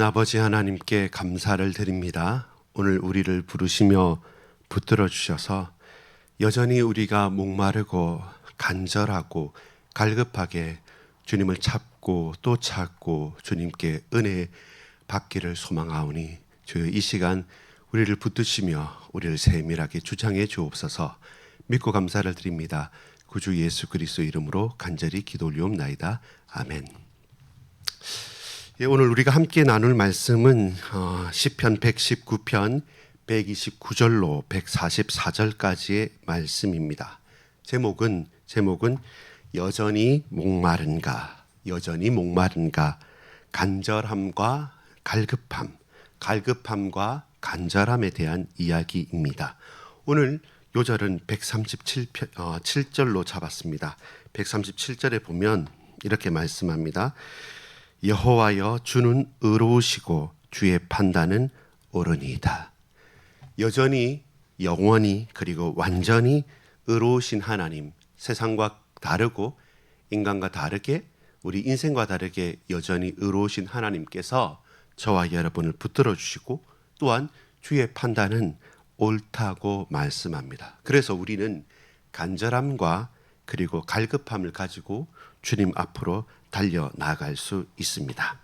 아버지 하나님께 감사를 드립니다. 오늘 우리를 부르시며 붙들어 주셔서 여전히 우리가 목마르고 간절하고 갈급하게 주님을 찾고 또 찾고 주님께 은혜 받기를 소망하오니 주여 이 시간 우리를 붙드시며 우리를 세밀하게 주장해 주옵소서. 믿고 감사를 드립니다. 구주 예수 그리스도 이름으로 간절히 기도 올리옵나이다. 아멘. 오늘 우리가 함께 나눌 말씀은 시편 119편 129절로 144절까지의 말씀입니다. 제목은 여전히 목마른가, 간절함과 갈급함과 간절함에 대한 이야기입니다. 오늘 요절은 137절로 잡았습니다. 137절에 보면 이렇게 말씀합니다. 여호와여, 주는 의로우시고 주의 판단은 옳으니이다. 여전히, 영원히, 그리고 완전히 의로우신 하나님, 세상과 다르고 인간과 다르게, 우리 인생과 다르게 여전히 의로우신 하나님께서 저와 여러분을 붙들어 주시고 또한 주의 판단은 옳다고 말씀합니다. 그래서 우리는 간절함과 그리고 갈급함을 가지고 주님 앞으로 달려나갈 수 있습니다.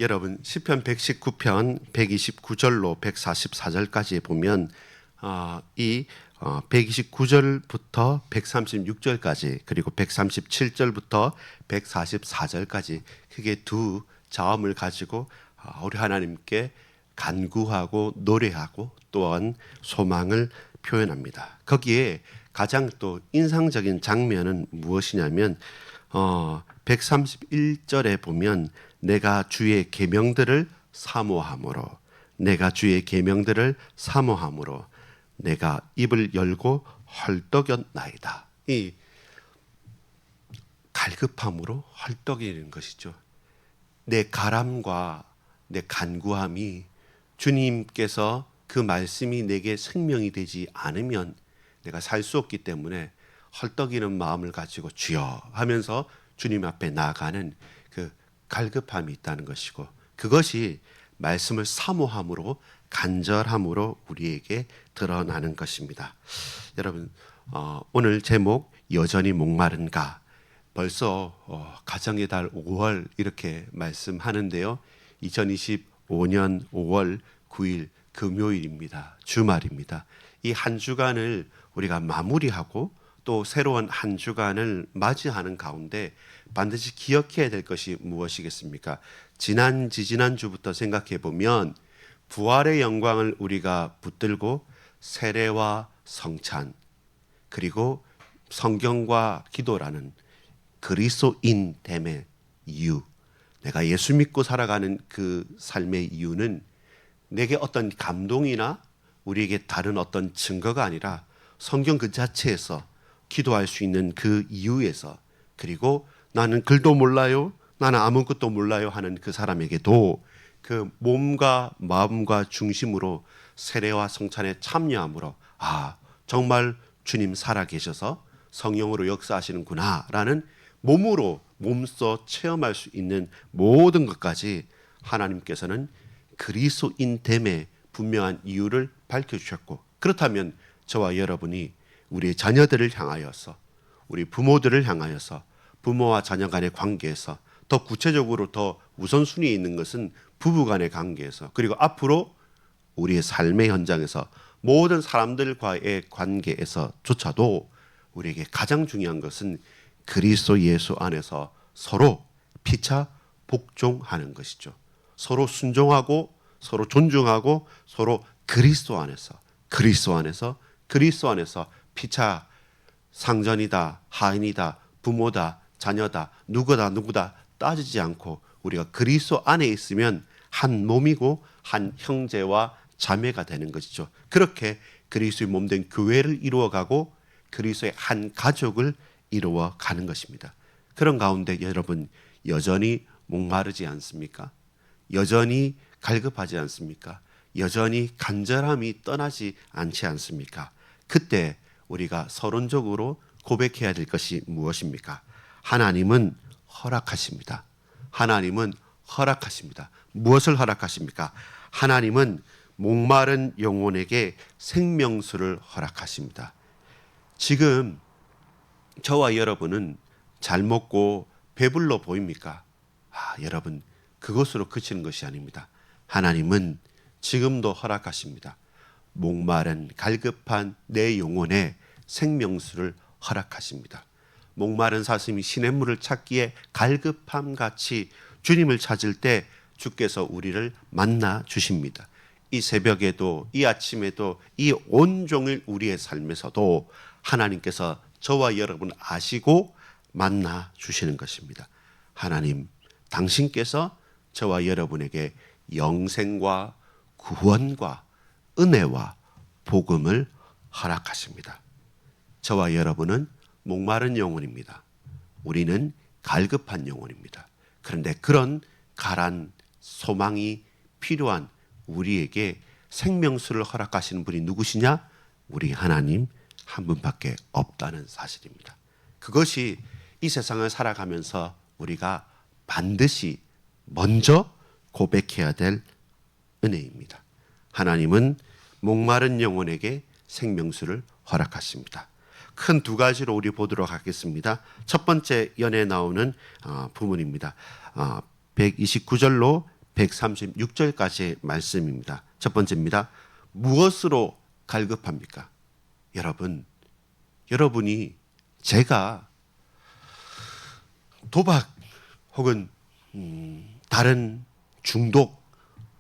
여러분, 시편 119편 129절로 144절까지 보면 이 129절부터 136절까지 그리고 137절부터 144절까지 크게 두 자음을 가지고 우리 하나님께 간구하고 노래하고 또한 소망을 표현합니다. 거기에 가장 또 인상적인 장면은 무엇이냐면 131절에 보면 내가 주의 계명들을 사모함으로 내가 입을 열고 헐떡였나이다. 이 갈급함으로 헐떡이는 것이죠. 내 가람과 내 간구함이 주님께서 그 말씀이 내게 생명이 되지 않으면 내가 살 수 없기 때문에 헐떡이는 마음을 가지고 주여 하면서 주님 앞에 나아가는 그 갈급함이 있다는 것이고, 그것이 말씀을 사모함으로 간절함으로 우리에게 드러나는 것입니다. 여러분, 오늘 제목 여전히 목마른가, 벌써 가정의 달 5월 이렇게 말씀하는데요. 2025년 5월 9일 금요일입니다. 주말입니다. 이 한 주간을 우리가 마무리하고 또 새로운 한 주간을 맞이하는 가운데 반드시 기억해야 될 것이 무엇이겠습니까? 지난주부터 생각해 보면 부활의 영광을 우리가 붙들고 세례와 성찬 그리고 성경과 기도라는 그리스도인됨의 이유, 내가 예수 믿고 살아가는 그 삶의 이유는 내게 어떤 감동이나 우리에게 다른 어떤 증거가 아니라 성경 그 자체에서 기도할 수 있는 그 이유에서, 그리고 나는 글도 몰라요, 나는 아무것도 몰라요 하는 그 사람에게도 그 몸과 마음과 중심으로 세례와 성찬에 참여함으로 정말 주님 살아계셔서 성령으로 역사하시는구나 라는 몸소 체험할 수 있는 모든 것까지 하나님께서는 그리스도인됨의 분명한 이유를 밝혀주셨고, 그렇다면 저와 여러분이 우리의 자녀들을 향하여서, 우리 부모들을 향하여서, 부모와 자녀 간의 관계에서, 더 구체적으로 더 우선순위에 있는 것은 부부 간의 관계에서, 그리고 앞으로 우리의 삶의 현장에서 모든 사람들과의 관계에서조차도 우리에게 가장 중요한 것은 그리스도 예수 안에서 서로 피차 복종하는 것이죠. 서로 순종하고 서로 존중하고 서로 그리스도 안에서 피차 상전이다, 하인이다, 부모다, 자녀다, 누구다 따지지 않고 우리가 그리스도 안에 있으면 한 몸이고 한 형제와 자매가 되는 것이죠. 그렇게 그리스도의 몸된 교회를 이루어가고 그리스도의 한 가족을 이루어가는 것입니다. 그런 가운데 여러분 여전히 목마르지 않습니까? 여전히 갈급하지 않습니까? 여전히 간절함이 떠나지 않지 않습니까? 그때 우리가 서론적으로 고백해야 될 것이 무엇입니까? 하나님은 허락하십니다. 하나님은 허락하십니다. 무엇을 허락하십니까? 하나님은 목마른 영혼에게 생명수를 허락하십니다. 지금 저와 여러분은 잘 먹고 배불러 보입니까? 여러분, 그것으로 그치는 것이 아닙니다. 하나님은 지금도 허락하십니다. 목마른 갈급한 내 영혼에 생명수를 허락하십니다. 목마른 사슴이 시냇물을 찾기에 갈급함 같이 주님을 찾을 때 주께서 우리를 만나 주십니다. 이 새벽에도, 이 아침에도, 이 온종일 우리의 삶에서도 하나님께서 저와 여러분 아시고 만나 주시는 것입니다. 하나님, 당신께서 저와 여러분에게 영생과 구원과 은혜와 복음을 허락하십니다. 저와 여러분은 목마른 영혼입니다. 우리는 갈급한 영혼입니다. 그런데 그런 가란 소망이 필요한 우리에게 생명수를 허락하시는 분이 누구시냐? 우리 하나님 한 분밖에 없다는 사실입니다. 그것이 이 세상을 살아가면서 우리가 반드시 먼저 고백해야 될 은혜입니다. 하나님은 목마른 영혼에게 생명수를 허락하십니다. 큰 두 가지로 우리 보도록 하겠습니다. 첫 번째 연에 나오는 부분입니다. 129절로 136절까지의 말씀입니다. 첫 번째입니다. 무엇으로 갈급합니까? 여러분이 제가 도박 혹은 다른 중독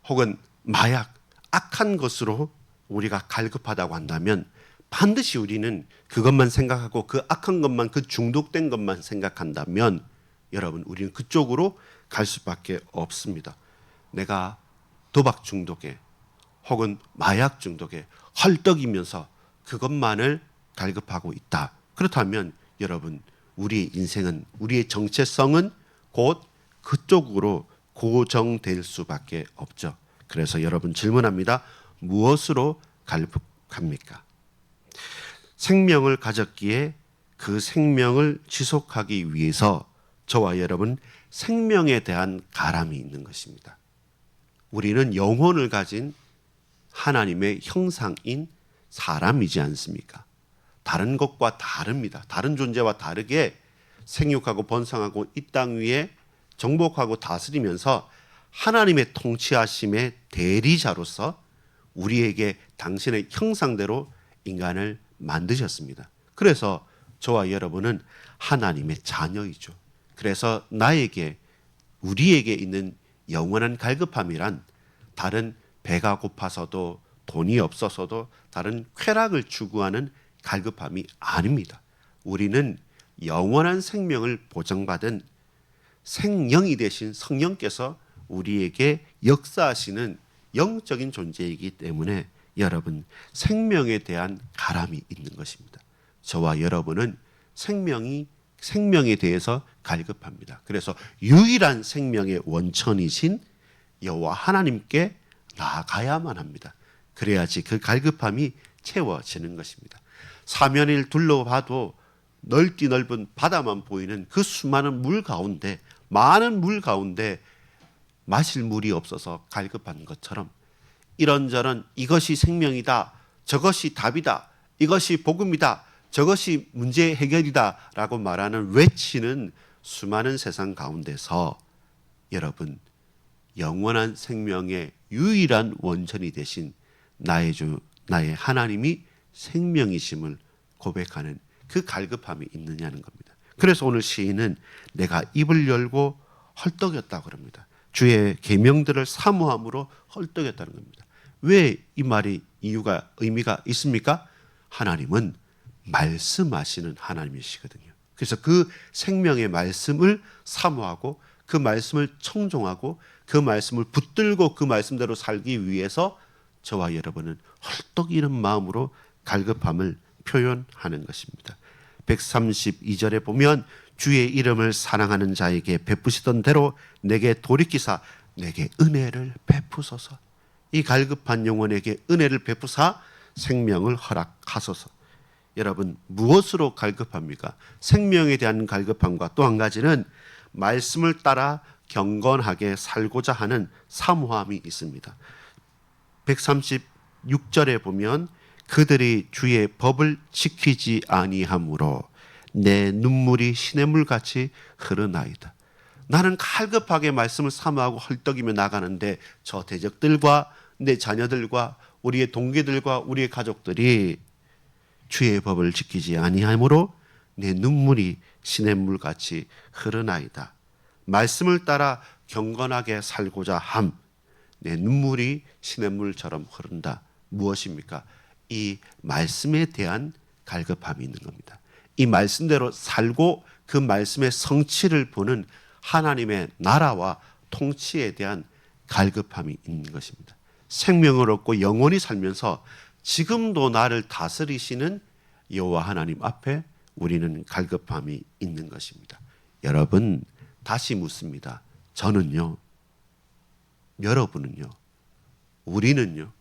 혹은 마약, 악한 것으로 우리가 갈급하다고 한다면 반드시 우리는 그것만 생각하고 그 악한 것만, 그 중독된 것만 생각한다면 여러분, 우리는 그쪽으로 갈 수밖에 없습니다. 내가 도박 중독에 혹은 마약 중독에 헐떡이면서 그것만을 갈급하고 있다. 그렇다면 여러분, 우리의 인생은, 우리의 정체성은 곧 그쪽으로 고정될 수밖에 없죠. 그래서 여러분 질문합니다. 무엇으로 갈급합니까? 생명을 가졌기에 그 생명을 지속하기 위해서 저와 여러분 생명에 대한 가람이 있는 것입니다. 우리는 영혼을 가진 하나님의 형상인 사람이지 않습니까? 다른 것과 다릅니다. 다른 존재와 다르게 생육하고 번성하고 이 땅 위에 정복하고 다스리면서 하나님의 통치하심의 대리자로서 우리에게 당신의 형상대로 인간을 만드셨습니다. 그래서 저와 여러분은 하나님의 자녀이죠. 그래서 우리에게 있는 영원한 갈급함이란 다른 배가 고파서도 돈이 없어서도 다른 쾌락을 추구하는 갈급함이 아닙니다. 우리는 영원한 생명을 보장받은 생명이 되신 성령께서 우리에게 역사하시는 영적인 존재이기 때문에 여러분, 생명에 대한 가람이 있는 것입니다. 저와 여러분은 생명에 대해서 갈급합니다. 그래서 유일한 생명의 원천이신 여호와 하나님께 나아가야만 합니다. 그래야지 그 갈급함이 채워지는 것입니다. 사면을 둘러봐도 넓디 넓은 바다만 보이는 그 수많은 물 가운데, 많은 물 가운데 마실 물이 없어서 갈급한 것처럼 이런저런 이것이 생명이다, 저것이 답이다, 이것이 복음이다, 저것이 문제 해결이다 라고 말하는 외치는 수많은 세상 가운데서 여러분, 영원한 생명의 유일한 원천이 되신 나의 주, 나의 하나님이 생명이심을 고백하는 그 갈급함이 있느냐는 겁니다. 그래서 오늘 시인은 내가 입을 열고 헐떡였다고 합니다. 주의 계명들을 사모함으로 헐떡였다는 겁니다. 왜 이 말이 의미가 있습니까? 하나님은 말씀하시는 하나님이시거든요. 그래서 그 생명의 말씀을 사모하고 그 말씀을 청종하고 그 말씀을 붙들고 그 말씀대로 살기 위해서 저와 여러분은 헐떡이는 마음으로 갈급함을 표현하는 것입니다. 132절에 보면 주의 이름을 사랑하는 자에게 베푸시던 대로 내게 돌이키사 내게 은혜를 베푸소서. 이 갈급한 영혼에게 은혜를 베푸사 생명을 허락하소서. 여러분, 무엇으로 갈급합니까? 생명에 대한 갈급함과 또 한 가지는 말씀을 따라 경건하게 살고자 하는 사모함이 있습니다. 136절에 보면 그들이 주의 법을 지키지 아니하므로 내 눈물이 시냇물같이 흐르나이다. 나는 갈급하게 말씀을 사모하고 헐떡이며 나가는데 저 대적들과 내 자녀들과 우리의 동기들과 우리의 가족들이 주의 법을 지키지 아니하므로 내 눈물이 시냇물같이 흐르나이다. 말씀을 따라 경건하게 살고자 함, 내 눈물이 시냇물처럼 흐른다. 무엇입니까? 이 말씀에 대한 갈급함이 있는 겁니다. 이 말씀대로 살고 그 말씀의 성취를 보는 하나님의 나라와 통치에 대한 갈급함이 있는 것입니다. 생명을 얻고 영원히 살면서 지금도 나를 다스리시는 여호와 하나님 앞에 우리는 갈급함이 있는 것입니다. 여러분, 다시 묻습니다. 저는요, 여러분은요, 우리는요,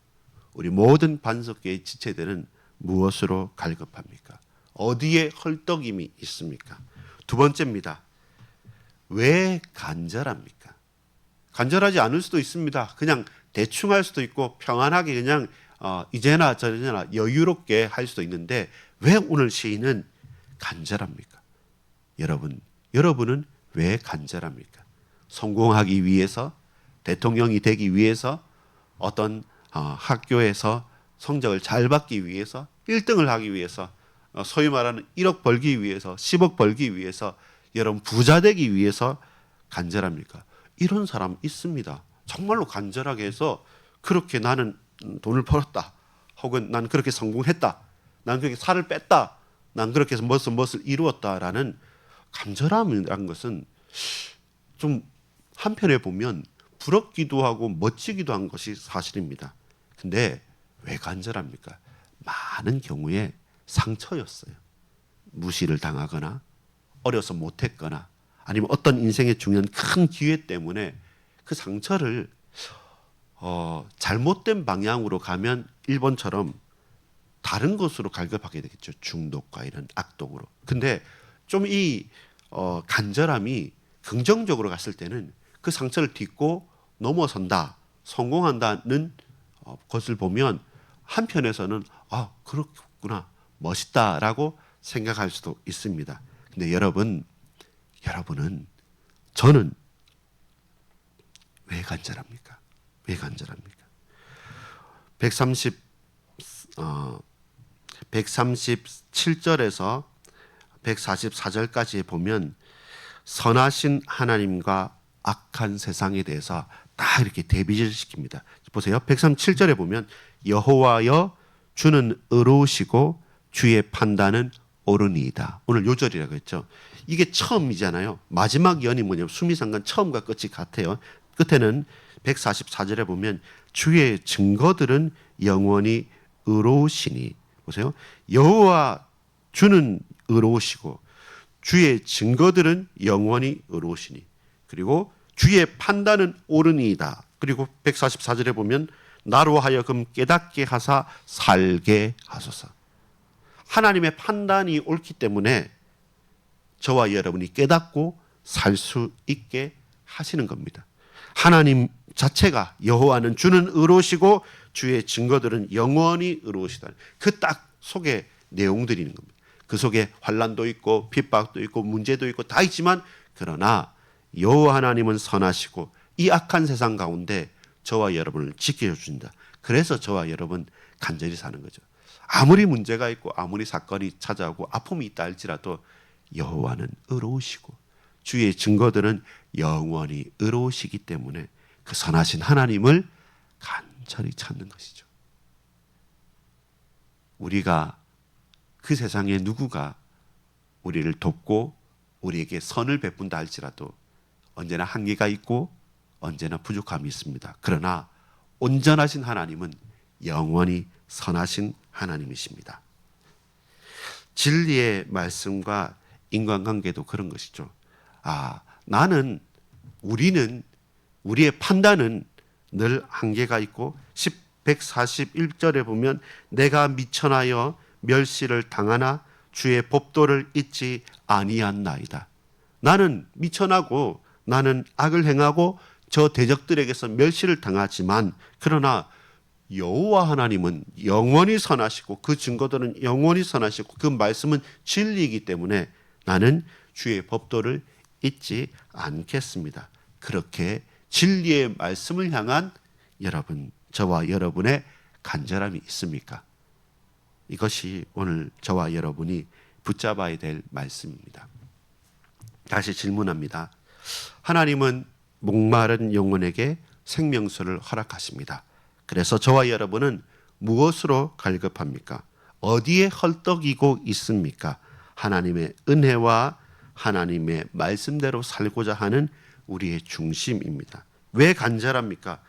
우리 모든 반석계의 지체들은 무엇으로 갈급합니까? 어디에 헐떡임이 있습니까? 두 번째입니다. 왜 간절합니까? 간절하지 않을 수도 있습니다. 그냥 대충 할 수도 있고 평안하게 그냥 이제나 저제나 여유롭게 할 수도 있는데 왜 오늘 시인은 간절합니까? 여러분은 왜 간절합니까? 성공하기 위해서, 대통령이 되기 위해서, 어떤 학교에서 성적을 잘 받기 위해서, 1등을 하기 위해서, 소위 말하는 1억 벌기 위해서, 10억 벌기 위해서, 여러분 부자 되기 위해서 간절합니까? 이런 사람 있습니다. 정말로 간절하게 해서 그렇게 나는 돈을 벌었다. 혹은 난 그렇게 성공했다. 난 그렇게 살을 뺐다. 난 그렇게 해서 무엇을 이루었다라는 간절함이라는 것은 좀 한편에 보면 부럽기도 하고 멋지기도 한 것이 사실입니다. 근데 왜 간절합니까? 많은 경우에 상처였어요. 무시를 당하거나 어려서 못했거나 아니면 어떤 인생의 중요한 큰 기회 때문에 그 상처를 잘못된 방향으로 가면 일본처럼 다른 것으로 갈급하게 되겠죠. 중독과 이런 악독으로. 근데 좀 이 간절함이 긍정적으로 갔을 때는 그 상처를 딛고 넘어선다, 성공한다는 것을 보면 한편에서는 그렇구나, 멋있다라고 생각할 수도 있습니다. 근데 저는 왜 간절합니까? 왜 간절합니까? 137절에서 144절까지 보면 선하신 하나님과 악한 세상에 대해서 다 이렇게 대비를 시킵니다. 보세요. 137절에 보면 여호와여 주는 의로우시고 주의 판단은 옳으니이다. 오늘 요절이라고 했죠. 이게 처음이잖아요. 마지막 연이 뭐냐면 수미상관 처음과 끝이 같아요. 끝에는 144절에 보면 주의 증거들은 영원히 의로우시니. 보세요. 여호와 주는 의로우시고 주의 증거들은 영원히 의로우시니. 그리고 주의 판단은 옳으니이다. 그리고 144절에 보면 나로 하여금 깨닫게 하사 살게 하소서. 하나님의 판단이 옳기 때문에 저와 여러분이 깨닫고 살 수 있게 하시는 겁니다. 하나님 자체가 여호와는 주는 의로우시고 주의 증거들은 영원히 의로우시다. 그 딱 속에 내용들이 있는 겁니다. 그 속에 환난도 있고 핍박도 있고 문제도 있고 다 있지만 그러나 여호와 하나님은 선하시고 이 악한 세상 가운데 저와 여러분을 지켜준다. 그래서 저와 여러분 간절히 사는 거죠. 아무리 문제가 있고 아무리 사건이 찾아오고 아픔이 있다 할지라도 여호와는 의로우시고 주의 증거들은 영원히 의로우시기 때문에 그 선하신 하나님을 간절히 찾는 것이죠. 우리가 그 세상에 누구가 우리를 돕고 우리에게 선을 베푼다 할지라도 언제나 한계가 있고 언제나 부족함이 있습니다. 그러나 온전하신 하나님은 영원히 선하신 하나님이십니다. 진리의 말씀과 인간관계도 그런 것이죠. 우리의 판단은 늘 한계가 있고 141절에 보면 내가 미천하여 멸시를 당하나 주의 법도를 잊지 아니한나이다. 나는 미천하고 나는 악을 행하고 저 대적들에게서 멸시를 당하지만 그러나 여호와 하나님은 영원히 선하시고 그 증거들은 영원히 선하시고 그 말씀은 진리이기 때문에 나는 주의 법도를 잊지 않겠습니다. 그렇게 진리의 말씀을 향한 여러분, 저와 여러분의 간절함이 있습니까? 이것이 오늘 저와 여러분이 붙잡아야 될 말씀입니다. 다시 질문합니다. 하나님은 목마른 영혼에게 생명수를 허락하십니다. 그래서 저와 여러분은 무엇으로 갈급합니까? 어디에 헐떡이고 있습니까? 하나님의 은혜와 하나님의 말씀대로 살고자 하는 우리의 중심입니다. 왜 간절합니까?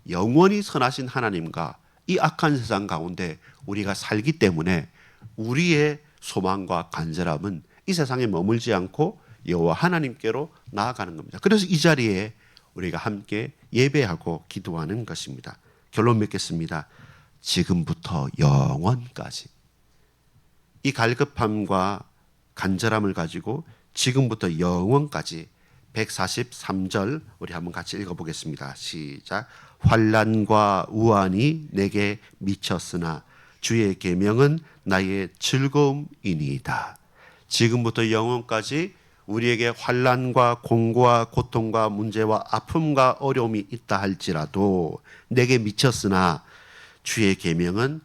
영원히 선하신 하나님과 이 악한 세상 가운데 우리가 살기 때문에 우리의 소망과 간절함은 이 세상에 머물지 않고 여호와 하나님께로 나아가는 겁니다. 그래서 이 자리에 우리가 함께 예배하고 기도하는 것입니다. 결론 맺겠습니다. 지금부터 영원까지 이 갈급함과 간절함을 가지고 지금부터 영원까지 143절 우리 한번 같이 읽어보겠습니다. 시작. 환난과 우환이 내게 미쳤으나 주의 계명은 나의 즐거움이니이다. 지금부터 영원까지 우리에게 환난과 공고와 고통과 문제와 아픔과 어려움이 있다 할지라도 내게 미쳤으나 주의 계명은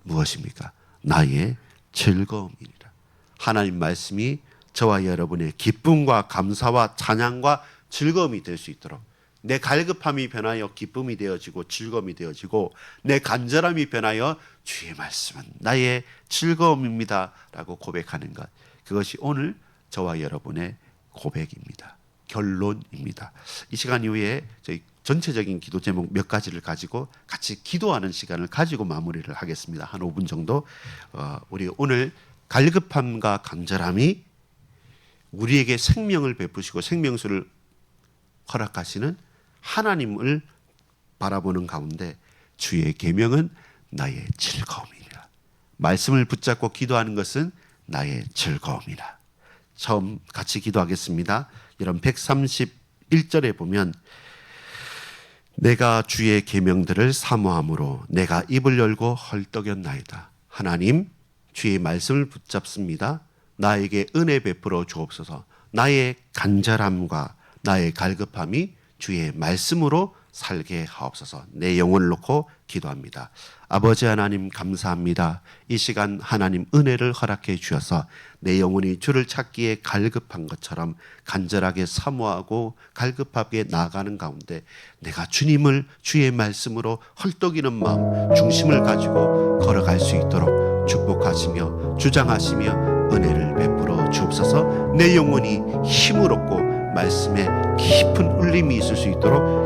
무엇입니까? 나의 즐거움이니라. 하나님 말씀이 저와 여러분의 기쁨과 감사와 찬양과 즐거움이 될 수 있도록 내 갈급함이 변하여 기쁨이 되어지고 즐거움이 되어지고 내 간절함이 변하여 주의 말씀은 나의 즐거움입니다 라고 고백하는 것, 그것이 오늘 저와 여러분의 고백입니다. 결론입니다. 이 시간 이후에 저희 전체적인 기도 제목 몇 가지를 가지고 같이 기도하는 시간을 가지고 마무리를 하겠습니다. 한 5분 정도. 우리 오늘 갈급함과 간절함이 우리에게 생명을 베푸시고 생명수를 허락하시는 하나님을 바라보는 가운데 주의 계명은 나의 즐거움이라. 말씀을 붙잡고 기도하는 것은 나의 즐거움이라. 처음 같이 기도하겠습니다. 여러분 131절에 보면 내가 주의 계명들을 사모함으로 내가 입을 열고 헐떡였나이다. 하나님, 주의 말씀을 붙잡습니다. 나에게 은혜 베풀어 주옵소서. 나의 간절함과 나의 갈급함이 주의 말씀으로 살게 하옵소서. 내 영혼을 놓고 기도합니다. 아버지 하나님 감사합니다. 이 시간 하나님 은혜를 허락해 주셔서 내 영혼이 주를 찾기에 갈급한 것처럼 간절하게 사모하고 갈급하게 나아가는 가운데 내가 주님을 주의 말씀으로 헐떡이는 마음, 중심을 가지고 걸어갈 수 있도록 축복하시며 주장하시며 은혜를 베풀어 주옵소서. 내 영혼이 힘을 얻고 말씀에 깊은 울림이 있을 수 있도록